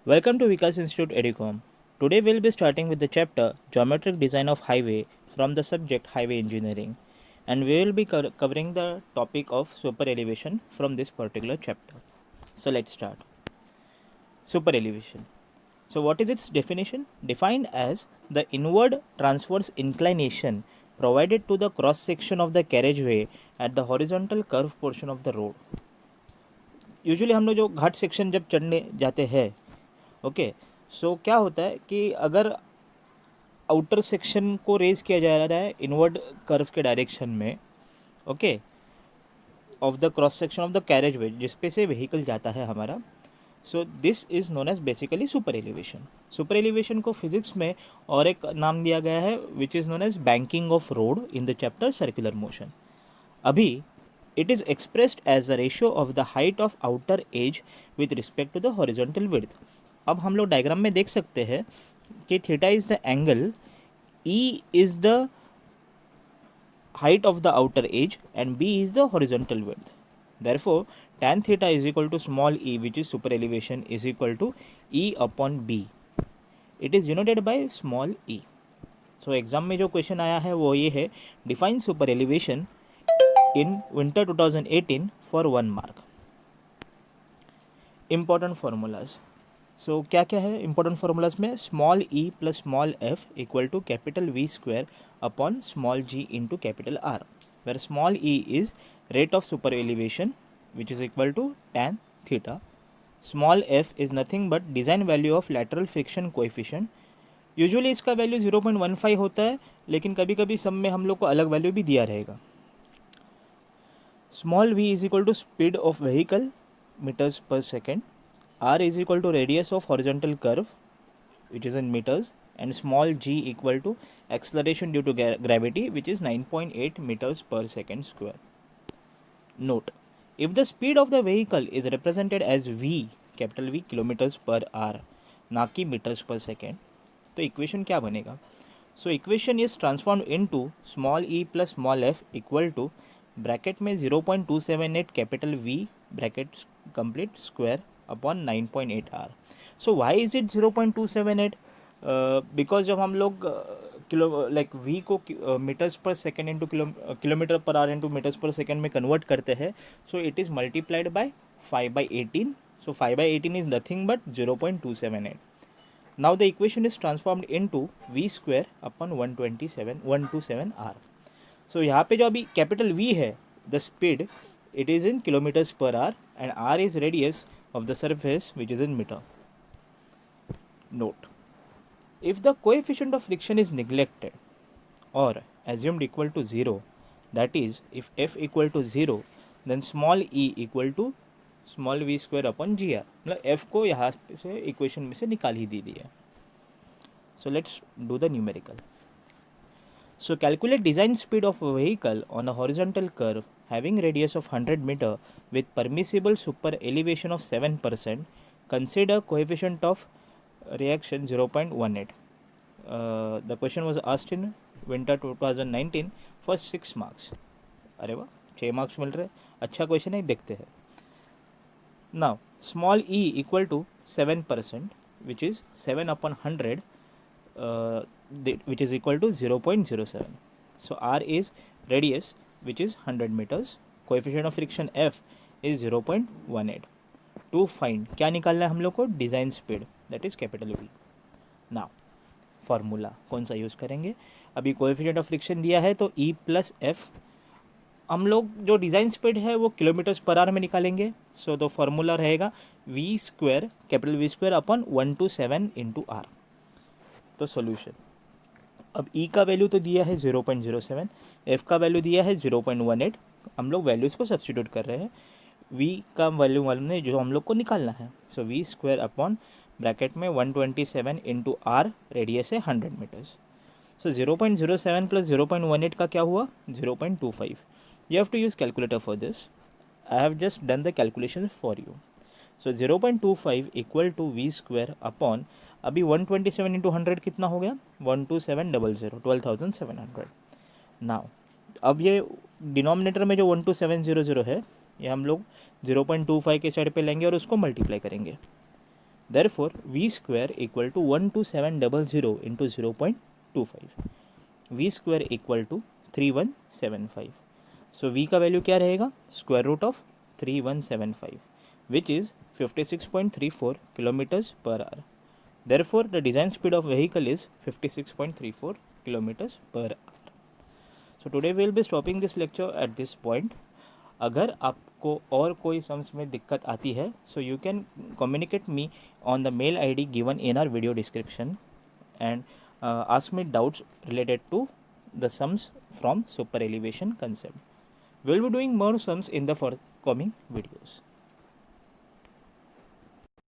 Welcome to Vikas Institute Edicom. Today we'll be starting with the chapter Geometric Design of Highway from the subject Highway Engineering, and we will be covering the topic of super elevation from this particular chapter. So let's start. Super elevation. So what is its definition? Defined as the inward transverse inclination provided to the cross section of the carriageway at the horizontal curve portion of the road. Usually हम लोग जो घाट section जब चढ़ने जाते हैं okay so क्या होता है कि अगर आउटर सेक्शन को रेज किया जा रहा है इनवर्ड कर्व के डायरेक्शन में okay of the cross section of the carriage way जिस पे से व्हीकल जाता है हमारा so this is known as basically super elevation. Super elevation को फिजिक्स में और एक नाम दिया गया है which is known as banking of road in the chapter circular motion. अभी it is expressed as the ratio of the height of outer edge with respect to the horizontal width। अब हम लोग डायग्राम में देख सकते हैं कि theta is the angle, E is the height of the outer edge and b is the horizontal width। Therefore tan theta is equal to small e which is super elevation is equal to e upon b। It is denoted by small e। So exam में जो question आया है वो ये है define super elevation in winter 2018 for 1 mark। important formulas। so क्या क्या है important formulas में small e plus small f equal to capital V square upon small g into capital R, where small e is rate of super elevation which is equal to tan theta, small f is nothing but design value of lateral friction coefficient। Usually इसका value 0.15 होता है लेकिन कभी कभी सब में हम लोग को अलग वैल्यू भी दिया रहेगा। Small v is equal to speed of vehicle meters per second, r is equal to radius of horizontal curve which is in meters, and small g equal to acceleration due to gravity which is 9.8 meters per second square। Note, if the speed of the vehicle is represented as v capital V kilometers per hour ना कि meters per second, तो equation क्या बनेगा? So equation is transform into small e plus small f equal to bracket में 0.278 capital V bracket complete square upon 9.8 R. So why is it 0.278? Because जब हम लोग kilo like V को meters per second into kilometer per hour into meters per second में convert करते हैं so it is multiplied by 5/18। So 5/18 is nothing but 0.278। Now the equation is transformed into v square upon 127 r। So यहाँ पे जो अभी capital v है the speed it is in kilometers per hour and r is radius of the surface which is in meter। Note, if the coefficient of friction is neglected or assumed equal to 0, that is if f equal to 0 then small e equal to small V square upon G R, मतलब F को यहाँ से equation में से निकाल ही दी है। So let's do the numerical. So calculate design speed of a vehicle on a horizontal curve having radius of 100 meter with permissible super elevation of 7%। Consider coefficient of reaction 0.18। The question was asked in winter 2019 for 6 marks. अरे वाह, 6 marks मिल रहे, अच्छा question है, देखते हैं। Now small e equal to 7% which is 7 upon 100 which is equal to 0.07। So r is radius which is 100 meters, coefficient of friction f is 0.18। to find क्या निकालना है हम लोग को? Design speed that is capital V। Now formula कौन सा use करेंगे? अभी कोएफिशिएंट ऑफ फ्रिक्शन दिया है तो e प्लस एफ, हम लोग जो डिज़ाइन स्पीड है वो किलोमीटर्स पर आवर में निकालेंगे। सो तो फार्मूला रहेगा V square capital V square upon 127 into R. तो सॉल्यूशन, अब ई का वैल्यू तो दिया है 0.07, एफ का वैल्यू दिया है 0.18, हम लोग वैल्यूज़ को सब्स्टिट्यूट कर रहे हैं। वी का वैल्यू मालूम है जो हम लोग को निकालना है। So V square upon bracket में 127 इंटू आर, रेडियस है 100 मीटर्स। सो 0.07 प्लस 0.18 का क्या हुआ? 0.25। You have to use calculator for this. I have just done the calculations for you। So 0.25 equal to v square upon, अभी 127 into 100 कितना हो गया? 12700, 12,700। Now अब ये डिनोमिनेटर में जो 12700 है ये हम लोग 0.25 के साइड पे लेंगे और उसको मल्टीप्लाई करेंगे। Therefore, V square equal to 12700 into 0.25. V square equal to 3175. So V का वैल्यू क्या रहेगा? Square root of 3175, which is 56.34 kilometers per hour. Therefore, the design speed of vehicle is 56.34 kilometers per hour. So today we will be stopping this lecture at this point. अगर आपको और कोई sums में दिक्कत आती है, so you can communicate me on the mail ID given in our video description and ask me doubts related to the sums from super elevation concept. We will be doing more sums in the forthcoming videos.